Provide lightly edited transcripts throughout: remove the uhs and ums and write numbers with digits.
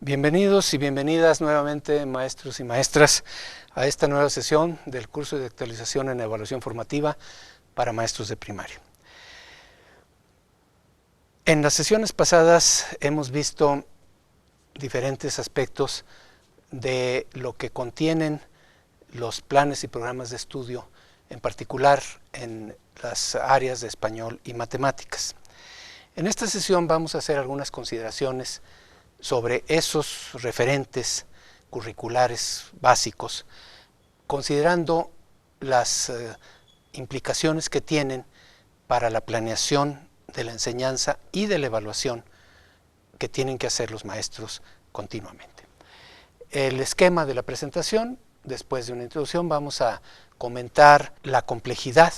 Bienvenidos y bienvenidas nuevamente, maestros y maestras, a esta nueva sesión del curso de actualización en evaluación formativa para maestros de primaria. En las sesiones pasadas hemos visto diferentes aspectos de lo que contienen los planes y programas de estudio, en particular en las áreas de español y matemáticas. En esta sesión vamos a hacer algunas consideraciones sobre esos referentes curriculares básicos, considerando las implicaciones que tienen para la planeación de la enseñanza y de la evaluación que tienen que hacer los maestros continuamente. El esquema de la presentación: después de una introducción vamos a comentar la complejidad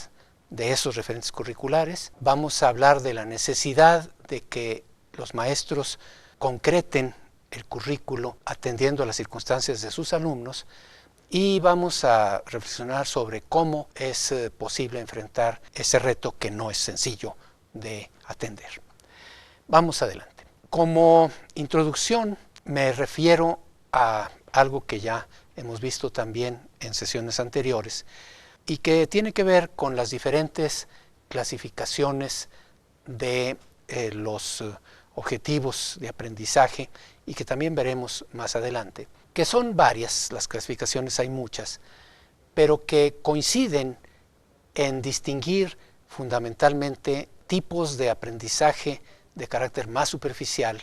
de esos referentes curriculares, vamos a hablar de la necesidad de que los maestros concreten el currículo atendiendo a las circunstancias de sus alumnos, y vamos a reflexionar sobre cómo es posible enfrentar ese reto que no es sencillo de atender. Vamos adelante. Como introducción me refiero a algo que ya hemos visto también en sesiones anteriores y que tiene que ver con las diferentes clasificaciones de los objetivos de aprendizaje, y que también veremos más adelante, que son varias las clasificaciones, hay muchas, pero que coinciden en distinguir fundamentalmente tipos de aprendizaje de carácter más superficial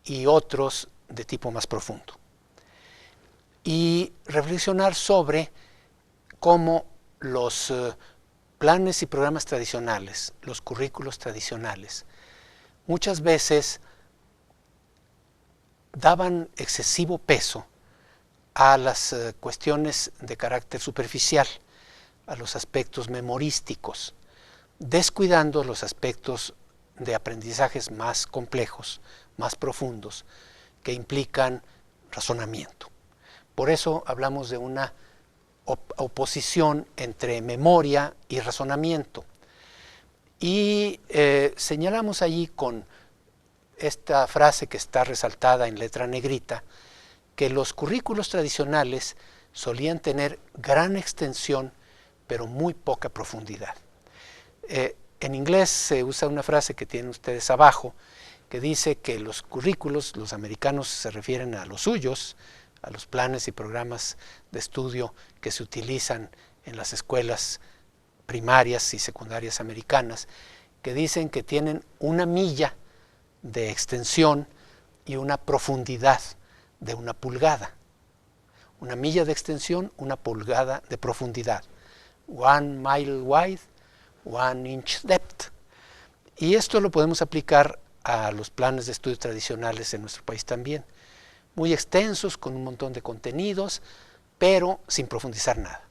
y otros de tipo más profundo. Y reflexionar sobre cómo los planes y programas tradicionales, los currículos tradicionales, muchas veces daban excesivo peso a las cuestiones de carácter superficial, a los aspectos memorísticos, descuidando los aspectos de aprendizajes más complejos, más profundos, que implican razonamiento. Por eso hablamos de una oposición entre memoria y razonamiento. Y señalamos allí con esta frase que está resaltada en letra negrita, que los currículos tradicionales solían tener gran extensión, pero muy poca profundidad. En inglés se usa una frase que tienen ustedes abajo, que dice que los currículos, los americanos se refieren a los suyos, a los planes y programas de estudio que se utilizan en las escuelas primarias y secundarias americanas, que dicen que tienen 1 milla de extensión y una profundidad de 1 pulgada. 1 milla de extensión, 1 pulgada de profundidad. 1 mile wide, 1 inch depth. Y esto lo podemos aplicar a los planes de estudio tradicionales en nuestro país también. Muy extensos, con un montón de contenidos, pero sin profundizar nada.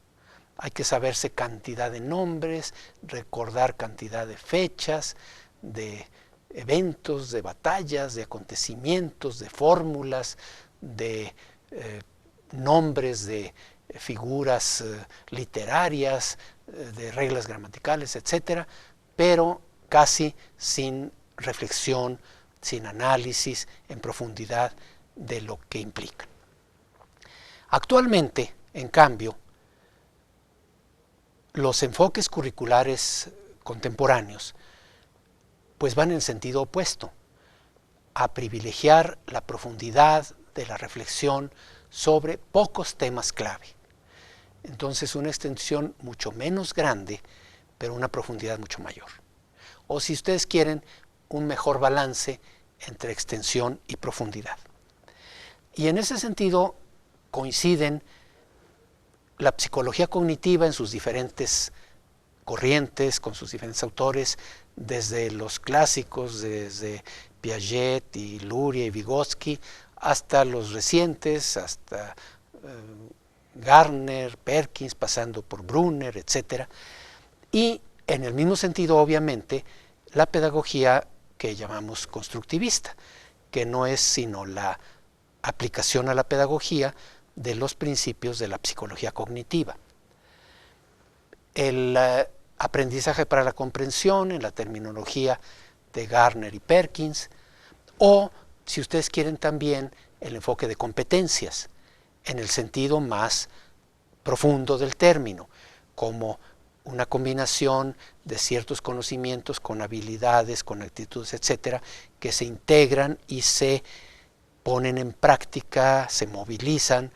Hay que saberse cantidad de nombres, recordar cantidad de fechas, de eventos, de batallas, de acontecimientos, de fórmulas, de nombres de figuras literarias, de reglas gramaticales, etcétera, pero casi sin reflexión, sin análisis en profundidad de lo que implican. Actualmente, en cambio, los enfoques curriculares contemporáneos pues van en sentido opuesto, a privilegiar la profundidad de la reflexión sobre pocos temas clave. Entonces, una extensión mucho menos grande, pero una profundidad mucho mayor. O, si ustedes quieren, un mejor balance entre extensión y profundidad. Y en ese sentido coinciden la psicología cognitiva en sus diferentes corrientes, con sus diferentes autores, desde los clásicos, desde Piaget y Luria y Vygotsky, hasta los recientes, hasta Gardner, Perkins, pasando por Brunner, etc. Y en el mismo sentido, obviamente, la pedagogía que llamamos constructivista, que no es sino la aplicación a la pedagogía de los principios de la psicología cognitiva. El aprendizaje para la comprensión, en la terminología de Gardner y Perkins, o, si ustedes quieren también, el enfoque de competencias, en el sentido más profundo del término, como una combinación de ciertos conocimientos con habilidades, con actitudes, etcétera, que se integran y se ponen en práctica, se movilizan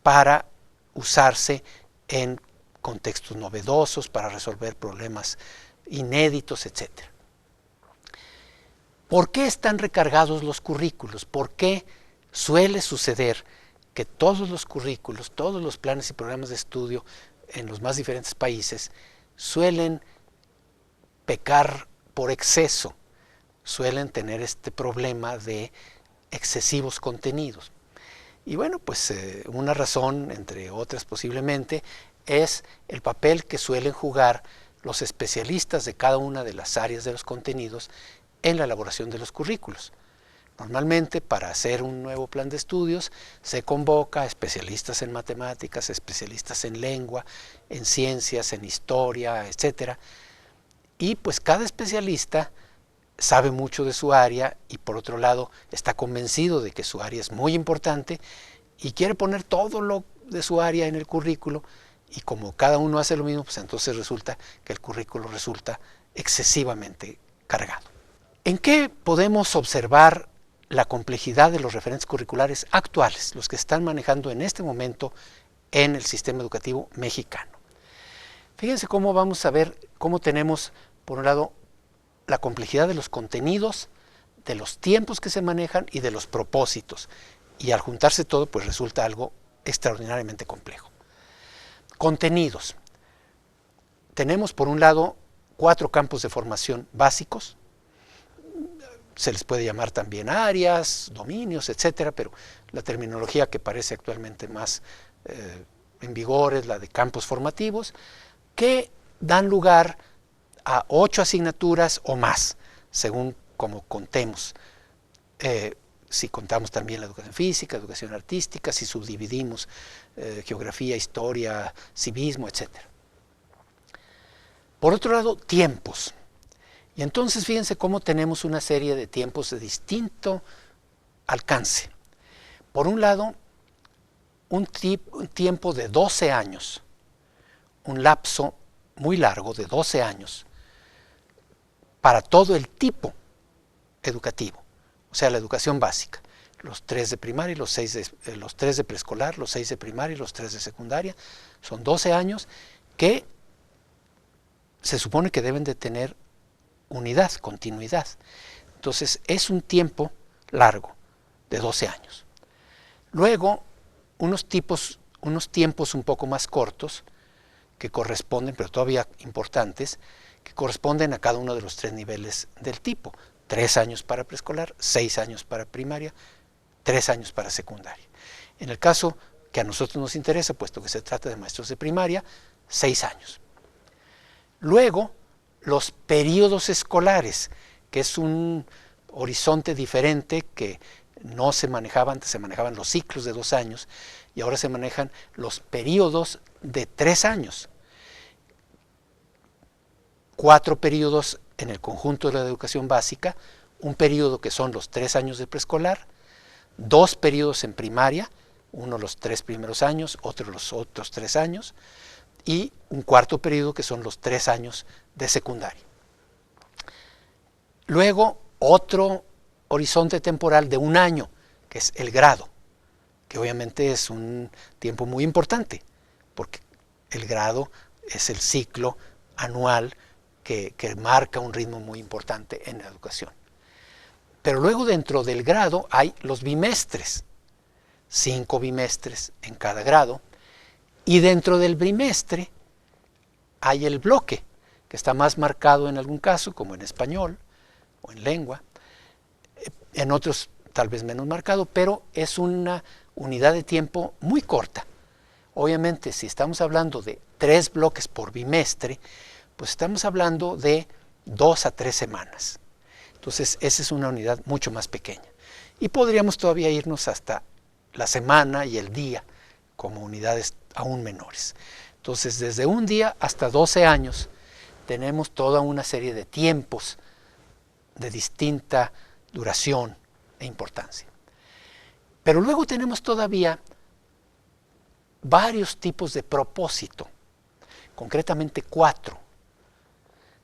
para usarse en contextos novedosos, para resolver problemas inéditos, etcétera. ¿Por qué están recargados los currículos? ¿Por qué suele suceder que todos los currículos, todos los planes y programas de estudio en los más diferentes países suelen pecar por exceso, suelen tener este problema de excesivos contenidos? Y bueno, pues una razón, entre otras posiblemente, es el papel que suelen jugar los especialistas de cada una de las áreas de los contenidos en la elaboración de los currículos. Normalmente, para hacer un nuevo plan de estudios, se convoca a especialistas en matemáticas, especialistas en lengua, en ciencias, en historia, etcétera. Y pues cada especialista sabe mucho de su área y por otro lado está convencido de que su área es muy importante y quiere poner todo lo de su área en el currículo, y como cada uno hace lo mismo, pues entonces resulta que el currículo resulta excesivamente cargado. ¿En qué podemos observar la complejidad de los referentes curriculares actuales, los que están manejando en este momento en el sistema educativo mexicano? Fíjense cómo vamos a ver cómo tenemos, por un lado, la complejidad de los contenidos, de los tiempos que se manejan y de los propósitos. Y al juntarse todo, pues resulta algo extraordinariamente complejo. Contenidos. Tenemos, por un lado, 4 campos de formación básicos. Se les puede llamar también áreas, dominios, etcétera, pero la terminología que parece actualmente más en vigor es la de campos formativos, que dan lugar a 8 asignaturas o más, según como contemos. Si contamos también la educación física, educación artística, si subdividimos geografía, historia, civismo, etcétera. Por otro lado, tiempos. Y entonces fíjense cómo tenemos una serie de tiempos de distinto alcance. Por un lado, un tiempo de 12 años, un lapso muy largo de 12 años, para todo el tipo educativo, o sea, la educación básica. Los 3 de primaria, los 3 de preescolar, los 6 de primaria y los 3 de secundaria. Son 12 años que se supone que deben de tener unidad, continuidad. Entonces es un tiempo largo de 12 años. Luego, unos tiempos un poco más cortos que corresponden, pero todavía importantes, que corresponden a cada uno de los 3 niveles del tipo. 3 años para preescolar, 6 años para primaria, 3 años para secundaria. En el caso que a nosotros nos interesa, puesto que se trata de maestros de primaria, 6 años. Luego, los periodos escolares, que es un horizonte diferente que no se manejaba antes, se manejaban los ciclos de 2 años y ahora se manejan los periodos de 3 años. 4 periodos en el conjunto de la educación básica, un periodo que son los 3 años de preescolar, 2 periodos en primaria, uno los 3 primeros años, otro los otros 3 años, y un cuarto periodo que son los 3 años de secundaria. Luego, otro horizonte temporal de 1 año, que es el grado, que obviamente es un tiempo muy importante, porque el grado es el ciclo anual que marca un ritmo muy importante en la educación. Pero luego dentro del grado hay los bimestres, 5 bimestres en cada grado, y dentro del bimestre hay el bloque, que está más marcado en algún caso, como en español o en lengua, en otros tal vez menos marcado, pero es una unidad de tiempo muy corta. Obviamente, si estamos hablando de 3 bloques por bimestre, pues estamos hablando de 2 a 3 semanas. Entonces, esa es una unidad mucho más pequeña. Y podríamos todavía irnos hasta la semana y el día como unidades aún menores. Entonces, desde un día hasta 12 años, tenemos toda una serie de tiempos de distinta duración e importancia. Pero luego tenemos todavía varios tipos de propósito, concretamente 4.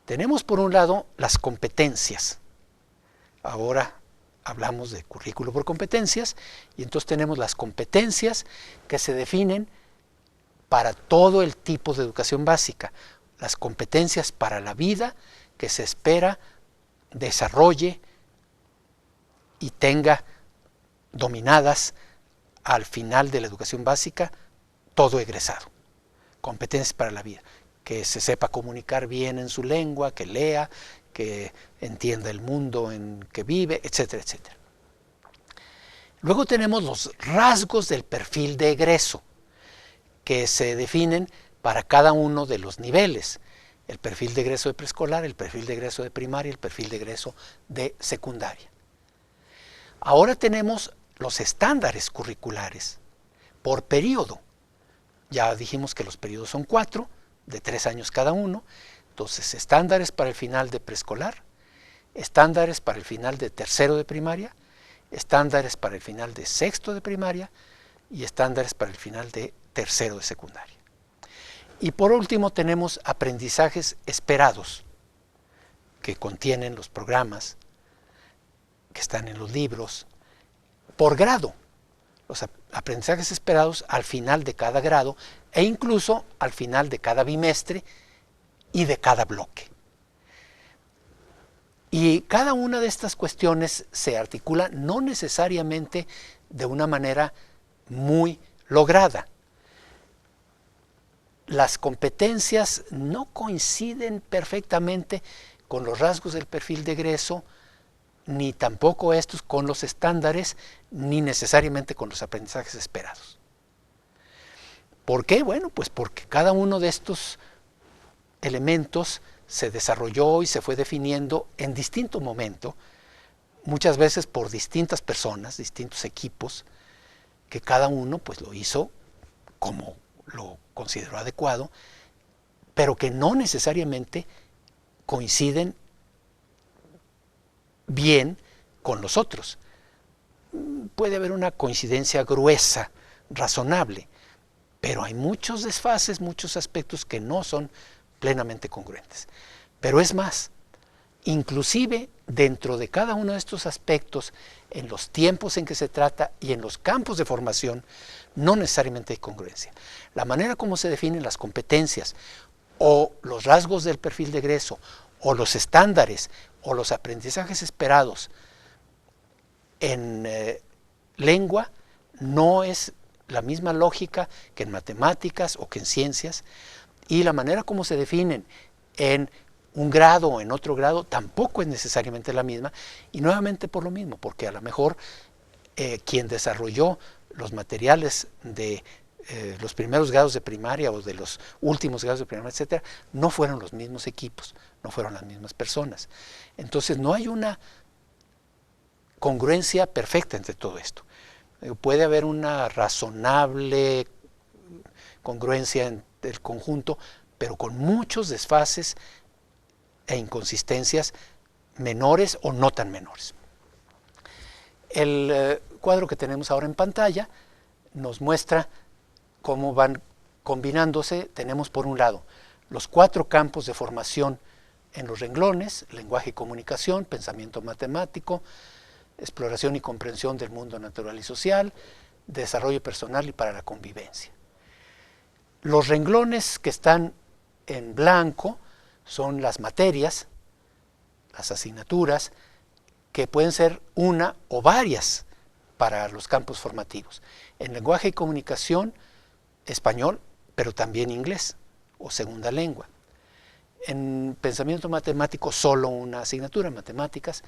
Tenemos por un lado las competencias. Ahora hablamos de currículo por competencias y entonces tenemos las competencias que se definen para todo el tipo de educación básica. Las competencias para la vida que se espera desarrolle y tenga dominadas al final de la educación básica todo egresado. Competencias para la vida, que se sepa comunicar bien en su lengua, que lea, que entienda el mundo en que vive, etcétera, etcétera. Luego tenemos los rasgos del perfil de egreso, que se definen para cada uno de los niveles. El perfil de egreso de preescolar, el perfil de egreso de primaria, el perfil de egreso de secundaria. Ahora tenemos los estándares curriculares por periodo. Ya dijimos que los periodos son 4, de 3 años cada uno. Entonces, estándares para el final de preescolar, estándares para el final de tercero de primaria, estándares para el final de sexto de primaria y estándares para el final de tercero de secundaria. Y por último tenemos aprendizajes esperados, que contienen los programas, que están en los libros, por grado. Los aprendizajes esperados al final de cada grado e incluso al final de cada bimestre y de cada bloque. Y cada una de estas cuestiones se articula no necesariamente de una manera muy lograda. Las competencias no coinciden perfectamente con los rasgos del perfil de egreso, ni tampoco estos con los estándares, ni necesariamente con los aprendizajes esperados. ¿Por qué? Bueno, pues porque cada uno de estos elementos se desarrolló y se fue definiendo en distinto momento, muchas veces por distintas personas, distintos equipos, que cada uno pues lo hizo como lo consideró adecuado, pero que no necesariamente coinciden bien con los otros. Puede haber una coincidencia gruesa, razonable, pero hay muchos desfases, muchos aspectos que no son plenamente congruentes. Pero es más, inclusive dentro de cada uno de estos aspectos, en los tiempos en que se trata y en los campos de formación, no necesariamente hay congruencia. La manera como se definen las competencias o los rasgos del perfil de egreso o los estándares o los aprendizajes esperados en lengua no es la misma lógica que en matemáticas o que en ciencias, y la manera como se definen en un grado o en otro grado tampoco es necesariamente la misma, y nuevamente por lo mismo, porque a lo mejor quien desarrolló los materiales de los primeros grados de primaria o de los últimos grados de primaria, etcétera, no fueron los mismos equipos, no fueron las mismas personas. Entonces no hay una congruencia perfecta entre todo esto. Puede haber una razonable congruencia en el conjunto, pero con muchos desfases e inconsistencias menores o no tan menores. El cuadro que tenemos ahora en pantalla nos muestra cómo van combinándose. Tenemos por un lado los 4 campos de formación en los renglones: lenguaje y comunicación, pensamiento matemático, exploración y comprensión del mundo natural y social, desarrollo personal y para la convivencia. Los renglones que están en blanco son las materias, las asignaturas, que pueden ser una o varias para los campos formativos. En lenguaje y comunicación, español, pero también inglés o segunda lengua. En pensamiento matemático, solo una asignatura, matemáticas,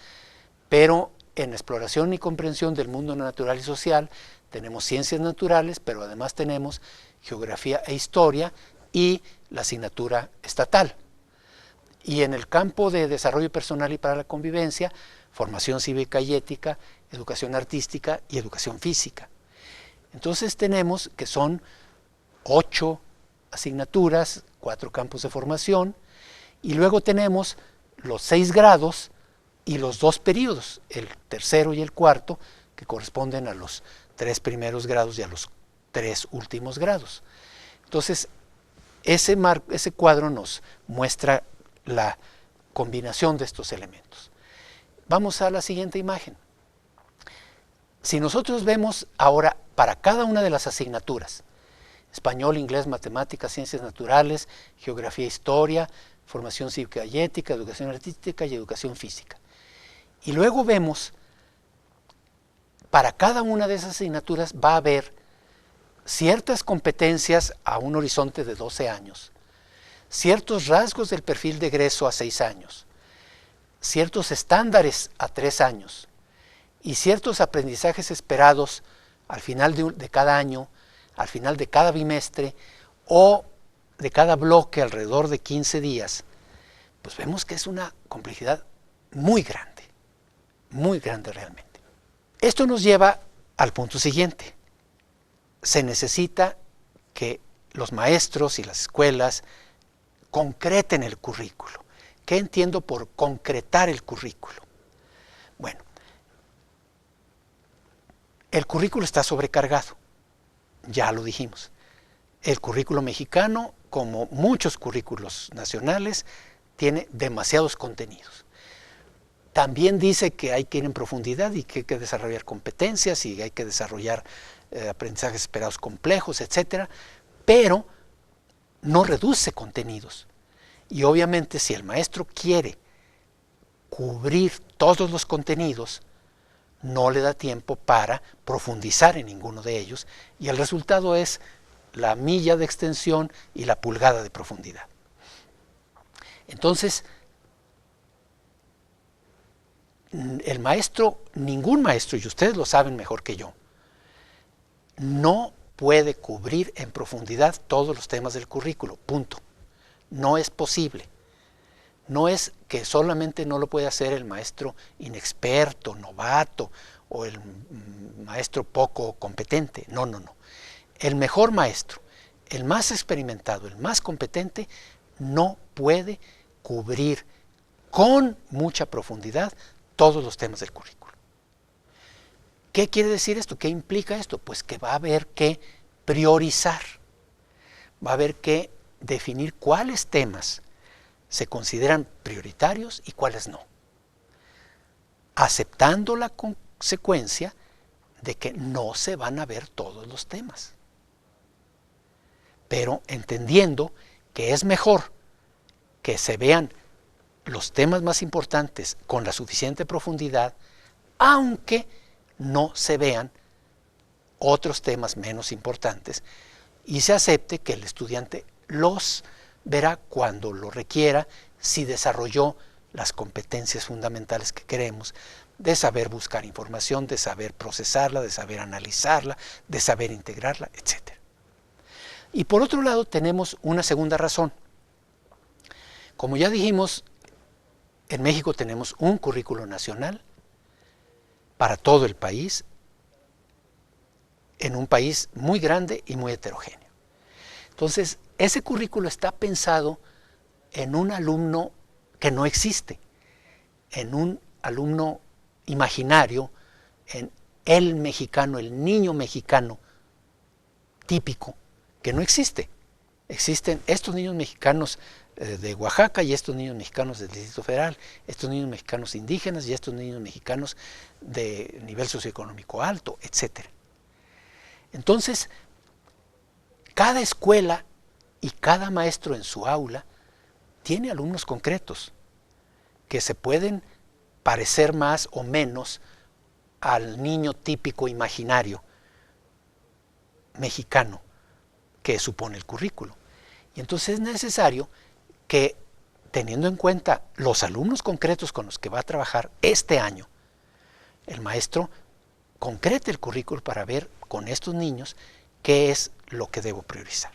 pero en exploración y comprensión del mundo natural y social tenemos ciencias naturales, pero además tenemos geografía e historia y la asignatura estatal. Y en el campo de desarrollo personal y para la convivencia, formación cívica y ética, educación artística y educación física. Entonces tenemos que son 8 asignaturas, 4 campos de formación, y luego tenemos los 6 grados y los 2 periodos, el tercero y el cuarto, que corresponden a los 3 primeros grados y a los 3 últimos grados. Entonces, ese cuadro nos muestra la combinación de estos elementos. Vamos a la siguiente imagen. Si nosotros vemos ahora para cada una de las asignaturas, español, inglés, matemáticas, ciencias naturales, geografía, historia, formación cívica y ética, educación artística y educación física. Y luego vemos, para cada una de esas asignaturas va a haber ciertas competencias a un horizonte de 12 años, ciertos rasgos del perfil de egreso a 6 años, ciertos estándares a 3 años y ciertos aprendizajes esperados al final de cada año, al final de cada bimestre o de cada bloque alrededor de 15 días, pues vemos que es una complejidad muy grande realmente. Esto nos lleva al punto siguiente. Se necesita que los maestros y las escuelas concreten el currículo. ¿Qué entiendo por concretar el currículo? Bueno, el currículo está sobrecargado, ya lo dijimos. El currículo mexicano, como muchos currículos nacionales, tiene demasiados contenidos. También dice que hay que ir en profundidad y que hay que desarrollar competencias y hay que desarrollar aprendizajes esperados complejos, etcétera, pero no reduce contenidos. Y obviamente si el maestro quiere cubrir todos los contenidos, no le da tiempo para profundizar en ninguno de ellos y el resultado es la milla de extensión y la pulgada de profundidad. Entonces, el maestro, ningún maestro, y ustedes lo saben mejor que yo, no puede cubrir en profundidad todos los temas del currículo, punto. No es posible. No es que solamente no lo puede hacer el maestro inexperto, novato o el maestro poco competente. No, no, no. El mejor maestro, el más experimentado, el más competente, no puede cubrir con mucha profundidad todos los temas del currículo. ¿Qué quiere decir esto? ¿Qué implica esto? Pues que va a haber que priorizar, va a haber que definir cuáles temas se consideran prioritarios y cuáles no, aceptando la consecuencia de que no se van a ver todos los temas, pero entendiendo que es mejor que se vean los temas más importantes con la suficiente profundidad, aunque no se vean otros temas menos importantes, y se acepte que el estudiante los verá cuando lo requiera, si desarrolló las competencias fundamentales que queremos, de saber buscar información, de saber procesarla, de saber analizarla, de saber integrarla, etc. Y por otro lado tenemos una segunda razón. Como ya dijimos, en México tenemos un currículo nacional para todo el país, en un país muy grande y muy heterogéneo. Entonces, ese currículo está pensado en un alumno que no existe, en un alumno imaginario, en el mexicano, el niño mexicano típico, que no existe. Existen estos niños mexicanos de Oaxaca y estos niños mexicanos del Distrito Federal, estos niños mexicanos indígenas y estos niños mexicanos de nivel socioeconómico alto, etc. Entonces, cada escuela y cada maestro en su aula tiene alumnos concretos que se pueden parecer más o menos al niño típico imaginario mexicano que supone el currículo. Y entonces es necesario que, teniendo en cuenta los alumnos concretos con los que va a trabajar este año, el maestro concrete el currículo para ver con estos niños qué es lo que debo priorizar.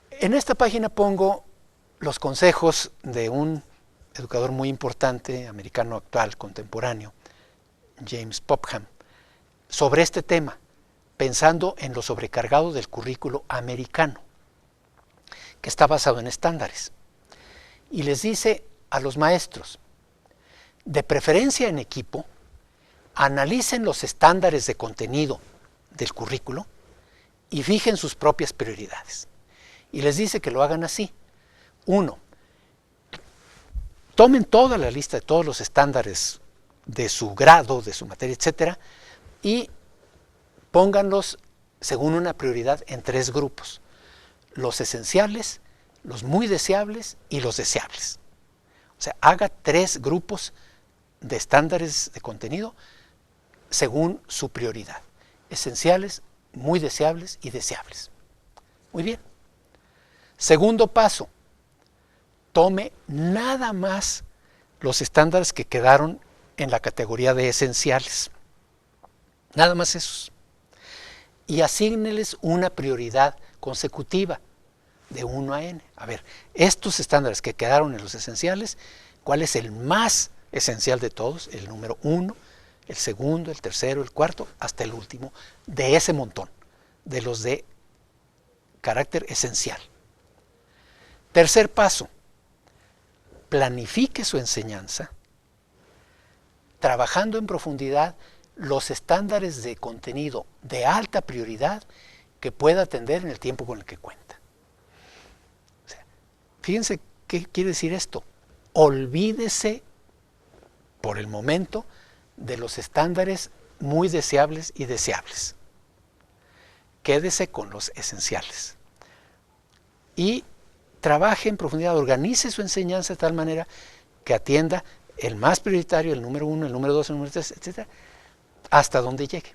En esta página pongo los consejos de un educador muy importante, americano actual, contemporáneo, James Popham, sobre este tema, pensando en lo sobrecargado del currículo americano, que está basado en estándares. Y les dice a los maestros, de preferencia en equipo, analicen los estándares de contenido del currículo y fijen sus propias prioridades. Y les dice que lo hagan así. 1. Tomen toda la lista de todos los estándares de su grado, de su materia, etcétera, y pónganlos según una prioridad en 3 grupos: los esenciales, los muy deseables y los deseables. O sea, haga 3 grupos de estándares de contenido según su prioridad: esenciales, muy deseables y deseables. Muy bien. Segundo paso, tome nada más los estándares que quedaron en la categoría de esenciales. Nada más esos. Y asígneles una prioridad consecutiva de 1 a n. A ver, estos estándares que quedaron en los esenciales, ¿cuál es el más esencial de todos? El número 1, el segundo, el tercero, el cuarto, hasta el último, de ese montón, de los de carácter esencial. Tercer paso, planifique su enseñanza trabajando en profundidad los estándares de contenido de alta prioridad que pueda atender en el tiempo con el que cuenta. O sea, fíjense qué quiere decir esto. Olvídese por el momento de los estándares muy deseables y deseables. Quédese con los esenciales. Y trabaje en profundidad, organice su enseñanza de tal manera que atienda el más prioritario, el número 1, el número 2, el número 3, etcétera, hasta donde llegue.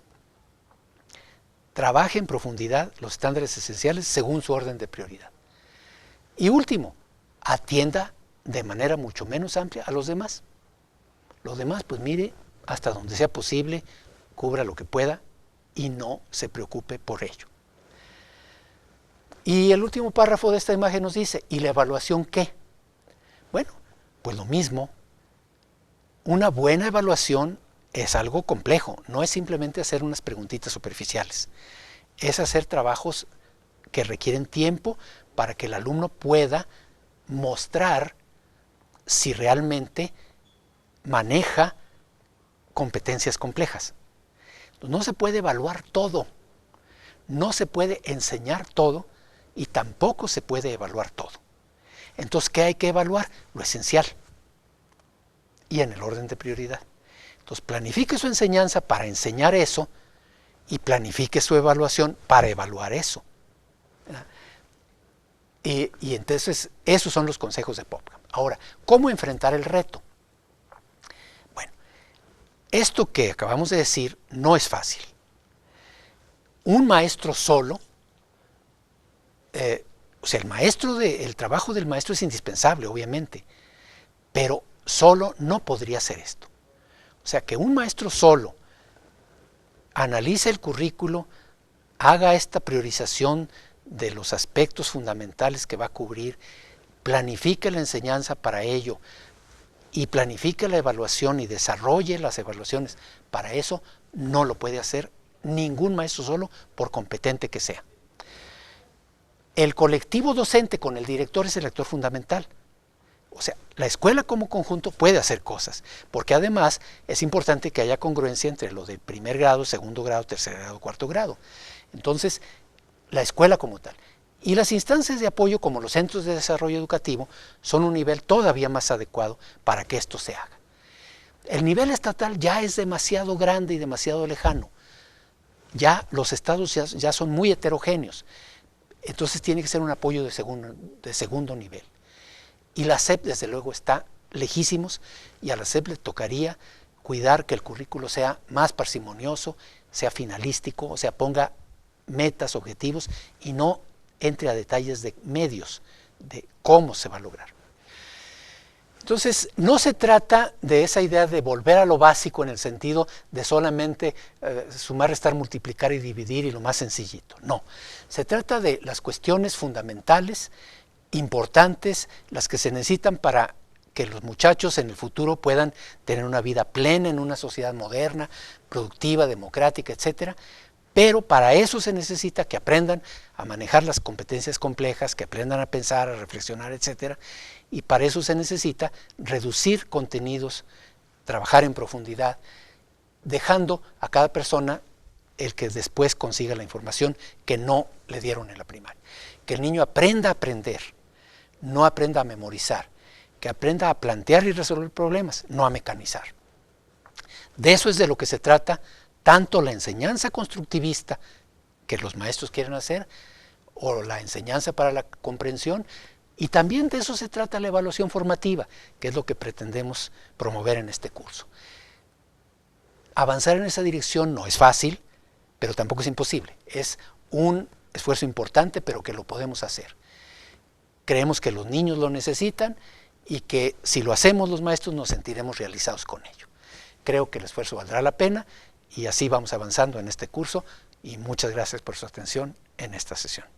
Trabaje en profundidad los estándares esenciales según su orden de prioridad. Y último, atienda de manera mucho menos amplia a los demás. Los demás, pues mire, hasta donde sea posible, cubra lo que pueda y no se preocupe por ello. Y el último párrafo de esta imagen nos dice, ¿y la evaluación qué? Bueno, pues lo mismo. Una buena evaluación es algo complejo, no es simplemente hacer unas preguntitas superficiales. Es hacer trabajos que requieren tiempo para que el alumno pueda mostrar si realmente maneja competencias complejas. No se puede evaluar todo, no se puede enseñar todo y tampoco se puede evaluar todo. Entonces, ¿qué hay que evaluar? Lo esencial y en el orden de prioridad. Entonces, planifique su enseñanza para enseñar eso y planifique su evaluación para evaluar eso. Y entonces, esos son los consejos de PopCap. Ahora, ¿cómo enfrentar el reto? Bueno, esto que acabamos de decir no es fácil. Un maestro solo, o sea, el trabajo del maestro es indispensable, obviamente, pero solo no podría hacer esto. O sea, que un maestro solo analice el currículo, haga esta priorización de los aspectos fundamentales que va a cubrir, planifique la enseñanza para ello y planifique la evaluación y desarrolle las evaluaciones. Para eso no lo puede hacer ningún maestro solo, por competente que sea. El colectivo docente con el director es el actor fundamental. O sea, la escuela como conjunto puede hacer cosas, porque además es importante que haya congruencia entre lo de primer grado, segundo grado, tercer grado, cuarto grado. Entonces, la escuela como tal. Y las instancias de apoyo, como los centros de desarrollo educativo, son un nivel todavía más adecuado para que esto se haga. El nivel estatal ya es demasiado grande y demasiado lejano. Ya los estados ya son muy heterogéneos. Entonces tiene que ser un apoyo de segundo nivel. Y la SEP, desde luego, está lejísimos, y a la SEP le tocaría cuidar que el currículo sea más parsimonioso, sea finalístico, o sea, ponga metas, objetivos, y no entre a detalles de medios, de cómo se va a lograr. Entonces, no se trata de esa idea de volver a lo básico en el sentido de solamente sumar, restar, multiplicar y dividir y lo más sencillito. No, se trata de las cuestiones fundamentales, importantes, las que se necesitan para que los muchachos en el futuro puedan tener una vida plena en una sociedad moderna, productiva, democrática, etcétera. Pero para eso se necesita que aprendan a manejar las competencias complejas, que aprendan a pensar, a reflexionar, etcétera. Y para eso se necesita reducir contenidos, trabajar en profundidad, dejando a cada persona el que después consiga la información que no le dieron en la primaria. Que el niño aprenda a aprender, no aprenda a memorizar, que aprenda a plantear y resolver problemas, no a mecanizar. De eso es de lo que se trata tanto la enseñanza constructivista que los maestros quieren hacer, o la enseñanza para la comprensión, y también de eso se trata la evaluación formativa, que es lo que pretendemos promover en este curso. Avanzar en esa dirección no es fácil, pero tampoco es imposible. Es un esfuerzo importante, pero que lo podemos hacer. Creemos que los niños lo necesitan y que si lo hacemos los maestros nos sentiremos realizados con ello. Creo que el esfuerzo valdrá la pena y así vamos avanzando en este curso, y muchas gracias por su atención en esta sesión.